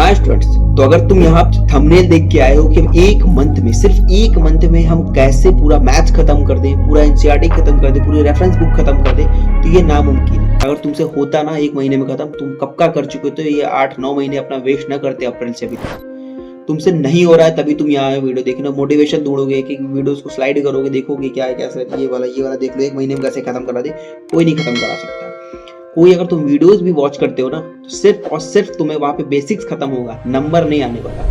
हाँ स्टूडेंट्स, तो अगर तुम यहाँ थंबनेल देख के आए हो कि एक मंथ में, सिर्फ एक मंथ में हम कैसे पूरा मैथ्स खत्म कर दें, पूरा एनसीईआरटी खत्म कर दें, पूरी रेफरेंस बुक खत्म कर दें, तो ये नामुमकिन है। अगर तुमसे होता ना एक महीने में खत्म, तुम कब का कर चुके हो। तो ये 8-9 महीने अपना वेस्ट ना करते अप्रैल से अभी तक। तुमसे नहीं हो रहा है तभी तुम यहाँ वीडियो देखना, मोटिवेशन ढूंढोगे कि वीडियोस को स्लाइड करोगे, देखोगे क्या है कैसे, ये वाला देख लो, एक महीने में कैसे खत्म करा दे। कोई नहीं खत्म करा सकता। कोई अगर तुम वीडियोस भी वॉच करते हो ना, तो सिर्फ और सिर्फ तुम्हें वहां पे बेसिक्स खत्म होगा, नंबर नहीं आने वाला।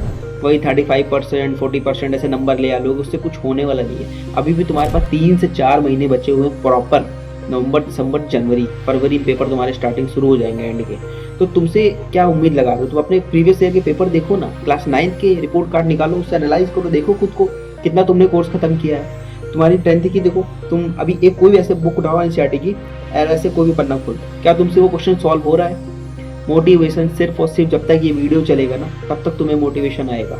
वही 35%, 40% ऐसे नंबर ले आ लोगे, उससे कुछ होने वाला नहीं है। अभी भी तुम्हारे पास 3 से 4 महीने बचे हुए हैं प्रॉपर। नवंबर, दिसंबर, जनवरी, फरवरी पेपर तुम्हारे स्टार्टिंग शुरू हो जाएंगे एंड के। तो तुमसे क्या उम्मीद लगा रहे हो? तुम अपने प्रीवियस ईयर के पेपर देखो ना, क्लास 9 के रिपोर्ट कार्ड निकालो, उससे एनालाइज करो, देखो खुद को कितना तुमने कोर्स खत्म किया है। तुम्हारी 10th की देखो, तुम अभी एक कोई भी ऐसे बुक उठाओ एनसीईआरटी की, ऐसे कोई भी पन्ना खोल, क्या तुमसे वो क्वेश्चन सॉल्व हो रहा है? मोटिवेशन सिर्फ और सिर्फ जब तक ये वीडियो चलेगा ना, तब तक तुम्हें मोटिवेशन आएगा।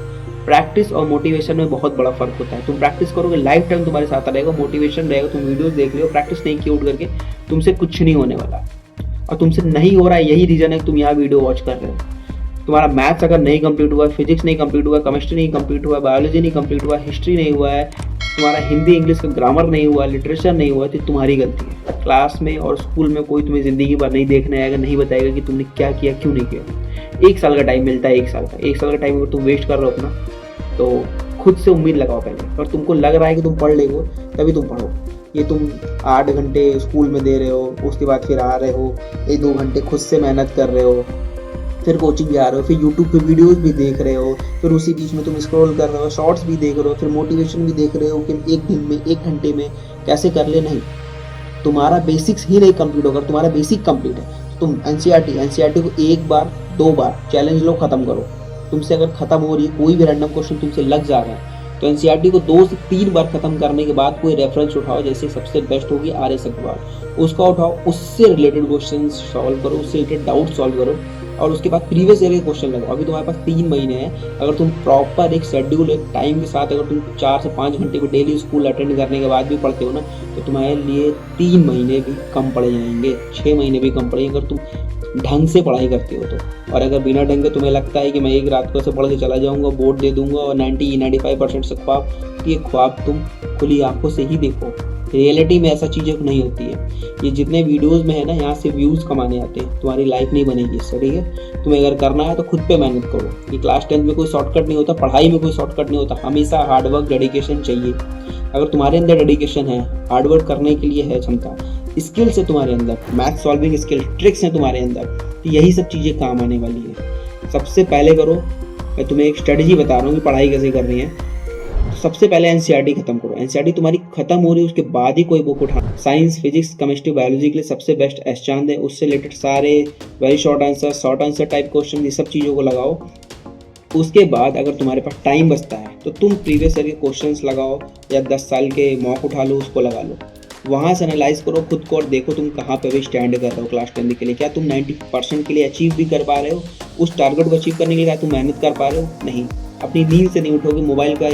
प्रैक्टिस और मोटिवेशन में बहुत बड़ा फर्क होता है। तुम प्रैक्टिस करोगे, लाइफ टाइम तुम्हारे साथ रहेगा। मोटिवेशन रहेगा, तुम वीडियोस देख रहे हो, प्रैक्टिस नहीं की उठ करके, तुमसे कुछ नहीं होने वाला। और तुमसे नहीं हो रहा है, यही रीजन है कि तुम यहाँ वीडियो वॉच कर रहे हो। तुम्हारा मैथ्स अगर नहीं कंप्लीट हुआ, फिजिक्स नहीं कंप्लीट हुआ, केमिस्ट्री नहीं कंप्लीट हुआ, बायोलॉजी नहीं कंप्लीट हुआ, हिस्ट्री नहीं हुआ है, तुम्हारा हिंदी इंग्लिश का ग्रामर नहीं हुआ, लिटरेचर नहीं हुआ, तो तुम्हारी गलती है। क्लास में और स्कूल में कोई तुम्हें जिंदगी भर नहीं देखने आएगा, नहीं बताएगा कि तुमने क्या किया, क्यों नहीं किया। 1 साल का टाइम मिलता है, 1 साल का टाइम अगर तुम वेस्ट कर रहे हो अपना, तो खुद से उम्मीद लगाओ पहले। और तुमको लग रहा है कि तुम पढ़ लेगो, तभी तुम पढ़ो। ये तुम 8 घंटे स्कूल में दे रहे हो, उसके बाद फिर आ रहे हो, 1-2 घंटे खुद से मेहनत कर रहे हो, फिर कोचिंग जा रहे हो, फिर यूट्यूब पे वीडियोस भी देख रहे हो, फिर उसी बीच में तुम स्क्रॉल कर रहे हो, शॉर्ट्स भी देख रहे हो, फिर मोटिवेशन भी देख रहे हो कि एक दिन में, 1 घंटे में कैसे कर ले। नहीं, तुम्हारा बेसिक्स ही नहीं कंप्लीट होगा। तुम्हारा बेसिक कंप्लीट है, तुम एनसीईआरटी को 1 बार 2 बार चैलेंज लो, खत्म करो। तुमसे अगर खत्म हो रही है, कोई भी रैंडम क्वेश्चन तुमसे लग जा रहा है, तो एनसीईआरटी को 2 से 3 बार खत्म करने के बाद कोई रेफरेंस उठाओ। जैसे सबसे बेस्ट होगी आर्य अग्रवाल, उसका उठाओ, उससे रिलेटेड क्वेश्चन सॉल्व करो, उससे रिलेटेड डाउट सॉल्व करो, और उसके बाद प्रीवियस ईयर के क्वेश्चन लगाओ। अभी तुम्हारे पास 3 महीने हैं। अगर तुम प्रॉपर एक शेड्यूल, एक टाइम के साथ अगर तुम 4 से 5 घंटे भी डेली स्कूल अटेंड करने के बाद भी पढ़ते हो ना, तो तुम्हारे लिए 3 महीने भी कम पड़ जाएंगे, 6 महीने भी कम पड़ेंगे, अगर तुम ढंग से पढ़ाई करते हो तो। और अगर बिना ढंग के तुम्हें लगता है कि मैं एक रात को से पढ़ के चला जाऊंगा, बोर्ड दे दूंगा और 90-95% से ख्वाब, तो ये ख्वाब तुम खुली आंखों से ही देखो। रियलिटी में ऐसा चीज़ें नहीं होती है। ये जितने वीडियोस में है ना, यहाँ से व्यूज़ कमाने आते हैं, तुम्हारी लाइफ नहीं बनेगी इससे, ठीक है। तुम्हें अगर करना है तो खुद पे मेहनत करो। ये क्लास 10 में कोई शॉर्टकट नहीं होता, पढ़ाई में कोई शॉर्टकट नहीं होता, हमेशा हार्डवर्क, डेडिकेशन चाहिए। अगर तुम्हारे अंदर डेडिकेशन है, हार्डवर्क करने के लिए है क्षमता, स्किल्स है तुम्हारे अंदर, मैथ सॉल्विंग स्किल, ट्रिक्स हैं तुम्हारे अंदर, तो यही सब चीज़ें काम आने वाली है। सबसे पहले करो, मैं तुम्हें एक स्ट्रेटजी बता रहा हूँ कि पढ़ाई कैसे करनी है। सबसे पहले एनसीईआरटी खत्म करो। एनसीईआरटी तुम्हारी खत्म हो रही है, उसके बाद ही कोई बुक उठाना। साइंस, फिजिक्स, केमिस्ट्री, बायोलॉजी के लिए सबसे बेस्ट एस चांद है। उससे रिलेटेड सारे very short answer type question, ये सब चीज़ों को लगाओ। उसके बाद अगर तुम्हारे पास टाइम बचता है तो तुम प्रीवियस ईयर के क्वेश्चंस लगाओ, या 10 साल के मॉक उठा लो, उसको लगा लो। वहाँ से एनालाइज करो खुद को और देखो तुम कहाँ पे भी स्टैंड कर रहे हो क्लास 10 के लिए। क्या तुम 90% के लिए अचीव भी कर पा रहे हो? उस टारगेट को अचीव करने के लिए क्या तुम मेहनत कर पा रहे हो? नहीं। अपनी नींद से नहीं उठोगे। मोबाइल का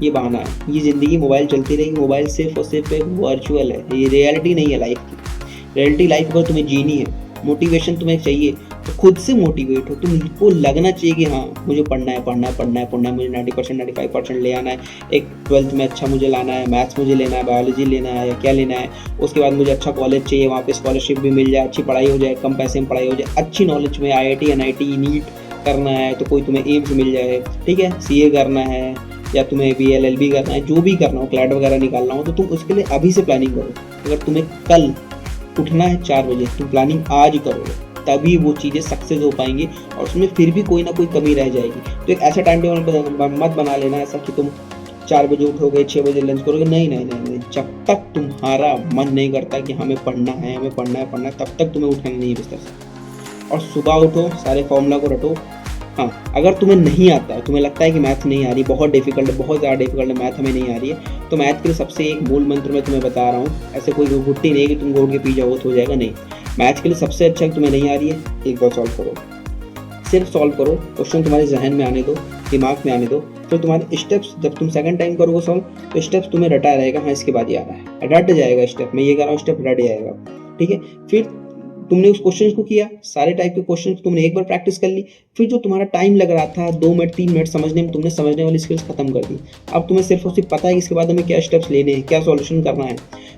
ये बहाना है। ये ज़िंदगी मोबाइल चलती रहेगी। मोबाइल सिर्फ और सिर्फ एक वर्चुअल है, ये रियलिटी नहीं है लाइफ की। रियलिटी लाइफ अगर तुम्हें जीनी है, मोटिवेशन तुम्हें चाहिए, तो खुद से मोटिवेट हो। तुमको लगना चाहिए कि हाँ मुझे पढ़ना है, मुझे 90% 95% ले आना है। एक 12th में अच्छा मुझे लाना है, मैथ्स मुझे लेना है, बायोलॉजी लेना है, या क्या लेना है। उसके बाद मुझे अच्छा कॉलेज चाहिए, वहाँ पे स्कॉलरशिप भी मिल जाए, अच्छी पढ़ाई हो जाए, कम पैसे में पढ़ाई हो जाए, अच्छी नॉलेज में IIT NIT नीट करना है तो कोई तुम्हें एम्स मिल जाए, ठीक है। CA करना है, या तुम्हें भी LLB करना है, जो भी करना हो, क्लैट वगैरह निकालना हो, तो तुम उसके लिए अभी से प्लानिंग करो। अगर तुम्हें कल उठना है 4 बजे, तुम प्लानिंग आज करोगे, तभी वो चीज़ें सक्सेस हो पाएंगी, और उसमें फिर भी कोई ना कोई कमी रह जाएगी। तो एक ऐसा टाइम टेबल मत बना लेना ऐसा कि तुम 4 बजे उठोगे, 6 बजे लंच करोगे। नहीं। जब तक तुम्हारा मन नहीं करता कि हमें पढ़ना है, तब तक तुम्हें उठना नहीं है बिस्तर से। और सुबह उठो, सारे फॉर्मूला को रटो। हाँ, अगर तुम्हें नहीं आता है, तुम्हें लगता है कि मैथ नहीं आ रही, बहुत डिफिकल्ट है, बहुत ज़्यादा डिफिकल्ट है, मैथ हमें नहीं आ रही है, तो मैथ के लिए सबसे एक मूल मंत्र मैं तुम्हें बता रहा हूँ। ऐसे कोई घुट्टी नहीं है कि तुम घोट के पी जाओ तो हो जाएगा, नहीं। मैथ के लिए सबसे अच्छा कि तुम्हें नहीं आ रही है, एक बार सॉल्व करो, सिर्फ सॉल्व करो। क्वेश्चन तुम्हारे जहन में आने दो, दिमाग में आने दो, फिर तुम्हारे स्टेप्स जब तुम सेकंड टाइम करोगे सॉल्व, तो स्टेप्स तुम्हें रटा रहेगा। हाँ, इसके बाद ये आ रहा है, रट जाएगा स्टेप, मैं ये कर रहा हूँ, स्टेप रट जाएगा, ठीक है। फिर तुमने उस क्वेश्चन को किया, सारे टाइप के क्वेश्चन तुमने एक बार प्रैक्टिस कर ली, फिर जो तुम्हारा टाइम लग रहा था 2 मिनट 3 मिनट समझने में, तुमने समझने वाली स्किल्स खत्म कर दी। अब तुम्हें सिर्फ और सिर्फ पता है कि इसके बाद हमें क्या स्टेप्स लेने हैं, क्या सॉल्यूशन करना है,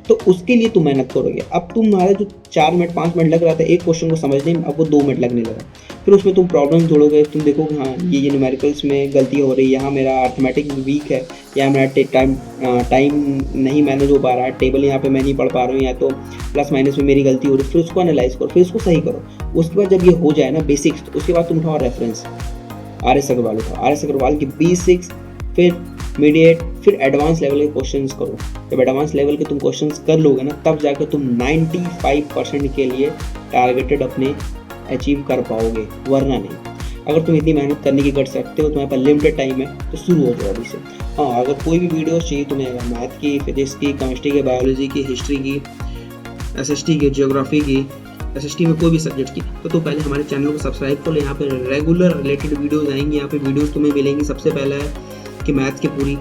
तो उसके लिए तुम मेहनत करोगे। अब तुम्हारा जो 4 मिनट 5 मिनट लग रहा था एक क्वेश्चन को समझने में, अब वो 2 मिनट लगने लगा। फिर उसमें तुम प्रॉब्लम जोड़ोगे, तुम देखोगे हाँ ये न्यूमेरिकल्स में गलती हो रही है, यहाँ मेरा अर्थमेटिक वीक है, या मेरा टाइम नहीं मैनेज हो पा रहा है, टेबल यहाँ पे मैं नहीं पढ़ पा रहा हूँ, या तो प्लस माइनस में मेरी गलती हो रही है। फिर उसको एनालाइज करो, फिर उसको सही करो। उसके बाद जब ये हो जाए ना बेसिक्स, तो उसके बाद तुम उठाओ रेफरेंस, RS अग्रवाल उठाओ, RS अग्रवाल की बेसिक्स, फिर मीडिएट, फिर एडवांस लेवल के क्वेश्चंस करो। जब एडवांस लेवल के तुम क्वेश्चंस कर लोगे ना, तब जाकर तुम 95% के लिए टारगेटेड अपने अचीव कर पाओगे, वरना नहीं। अगर तुम इतनी मेहनत करने की गट्स रखते हो, तुम्हारे पास लिमिटेड टाइम है, तो शुरू हो जाओ अभी से। हाँ, अगर कोई भी वीडियो चाहिए तुम्हें, मैथ की, फिजिक्स की, केमिस्ट्री की, बायोलॉजी की, हिस्ट्री की, SST की, ज्योग्राफी की, SST में कोई भी सब्जेक्ट की, तो पहले हमारे चैनल को सब्सक्राइब कर लो। यहाँ पे रेगुलर रिलेटेड वीडियोज़ आएंगी। यहाँ पे वीडियोज़ तुम्हें मिलेंगी। सबसे पहला है कि मैथ की पूरी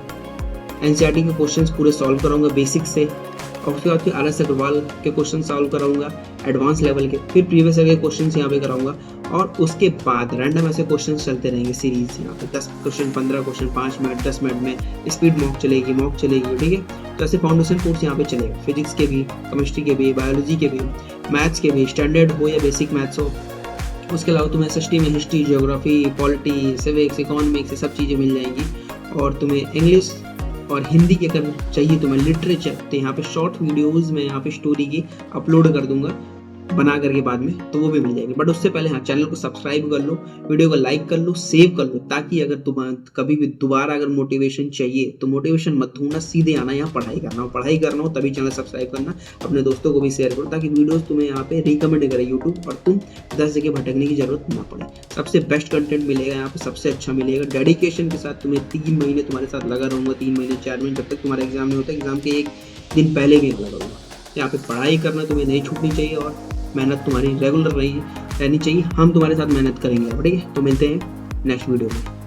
NCERT के क्वेश्चंस पूरे सॉल्व कराऊंगा बेसिक से, और उसके बाद फिर RS अग्रवाल के क्वेश्चन सॉल्व कराऊंगा एडवांस लेवल के, फिर प्रीवियस ईयर के क्वेश्चंस यहाँ पे कराऊंगा, और उसके बाद रैंडम ऐसे क्वेश्चंस चलते रहेंगे सीरीज। यहाँ पे 10 क्वेश्चन, 15 क्वेश्चन, 5 मिनट 10 मिनट में स्पीड मॉक चलेगी, ठीक है। तो ऐसे फाउंडेशन कोर्स यहाँ पे चलेगा, फिजिक्स के भी, केमिस्ट्री के भी, बायोलॉजी के भी, मैथ्स के भी, स्टैंडर्ड हो या बेसिक मैथ्स हो। उसके अलावा तुम्हें SST में history, geography, polity, civics, economics, ये सब चीज़ें मिल जाएंगी। और तुम्हें इंग्लिश और हिंदी की अगर चाहिए तुम्हें लिटरेचर, तो यहाँ पे शॉर्ट वीडियोस में यहाँ पे स्टोरी की अपलोड कर दूंगा बना करके बाद में, तो वो भी मिल जाएगी। बट उससे पहले हाँ, चैनल को सब्सक्राइब कर लो, वीडियो को लाइक कर लो, सेव कर लो, ताकि अगर तुम्हें कभी भी दोबारा अगर मोटिवेशन चाहिए तो मोटिवेशन मत ढूंढना, सीधे आना यहाँ पढ़ाई करना हो तभी चैनल सब्सक्राइब करना। अपने दोस्तों को भी शेयर करो, ताकि वीडियोस तुम्हें यहाँ पे रिकमेंड करे यूट्यूब, और तुम 10 जगह भटकने की जरूरत ना पड़े। सबसे बेस्ट कंटेंट मिलेगा यहाँ पे, सबसे अच्छा मिलेगा। डेडिकेशन के साथ तुम्हें 3 महीने तुम्हारे साथ लगा रहूँगा, 3 महीने 4 महीने, जब तक तुम्हारा एग्जाम नहीं होता। एग्जाम के 1 दिन पहले भी लगा रहूँगा। यहाँ पे पढ़ाई करना तुम्हें नहीं छूटनी चाहिए, और मेहनत तुम्हारी रेगुलर रहनी चाहिए। हम तुम्हारे साथ मेहनत करेंगे, ठीक है। तो मिलते हैं नेक्स्ट वीडियो में।